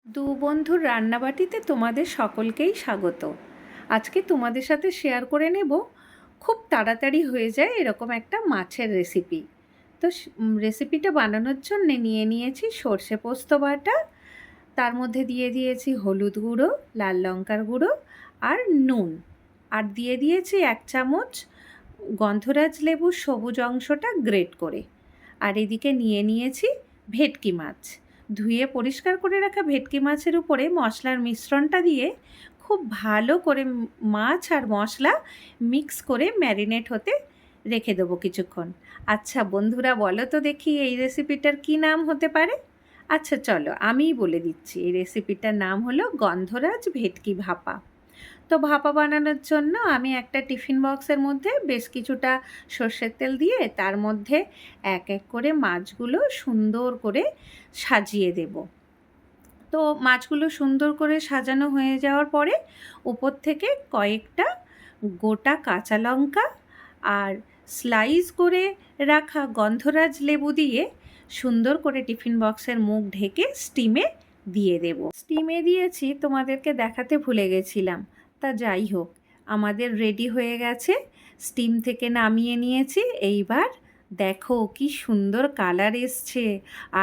দু বন্ধুর রান্নাবাটিতে তোমাদের সকলকেই স্বাগত। আজকে তোমাদের সাথে শেয়ার করে নেব খুব তাড়াতাড়ি হয়ে যায় এরকম একটা মাছের রেসিপি। তো রেসিপিটা বানানোর জন্যে নিয়ে নিয়েছি সর্ষে পোস্ত বাটা, তার মধ্যে দিয়ে দিয়েছি হলুদ গুঁড়ো, লাল লঙ্কার গুঁড়ো আর নুন, আর দিয়ে দিয়েছি 1 চামচ গন্ধরাজ লেবুর সবুজ অংশটা গ্রেট করে। আর এদিকে নিয়ে নিয়েছি ভেটকি মাছ। ধুয়ে পরিষ্কার করে রাখা ভেটকি মাছের উপরে মশলার মিশ্রণটা দিয়ে খুব ভালো করে মাছ আর মশলা মিক্স করে ম্যারিনেট হতে রেখে দেবো কিছুক্ষণ। আচ্ছা বন্ধুরা, বলো তো দেখি এই রেসিপিটার কী নাম হতে পারে? আচ্ছা চলো আমিই বলে দিচ্ছি, এই রেসিপিটার নাম হলো গন্ধরাজ ভেটকি ভাপা। তো ভাপা বানানোর জন্য আমি একটা টিফিন বক্সের মধ্যে বেশ কিছুটা সর্ষের তেল দিয়ে তার মধ্যে এক এক করে মাছগুলো সুন্দর করে সাজিয়ে দেব। তো মাছগুলো সুন্দর করে সাজানো হয়ে যাওয়ার পরে উপর থেকে কয়েকটা গোটা কাঁচা লঙ্কা আর স্লাইস করে রাখা গন্ধরাজ লেবু দিয়ে সুন্দর করে টিফিন বক্সের মুখ ঢেকে স্টিমে দিয়ে দেব। স্টিমে দিয়েছি তোমাদেরকে দেখাতে ভুলে গেছিলাম। তা যাই হোক, আমাদের রেডি হয়ে গেছে, স্টিম থেকে নামিয়ে নিয়েছি। এইবার দেখো কি সুন্দর কালার এসছে,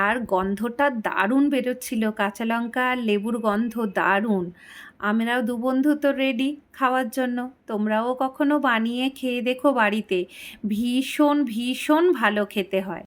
আর গন্ধটা দারুণ বেরোচ্ছিল, কাঁচা লঙ্কা আর লেবুর গন্ধ দারুণ। আমরাও দু বন্ধু তো রেডি খাওয়ার জন্য। তোমরাও কখনো বানিয়ে খেয়ে দেখো বাড়িতে, ভীষণ ভীষণ ভালো খেতে হয়।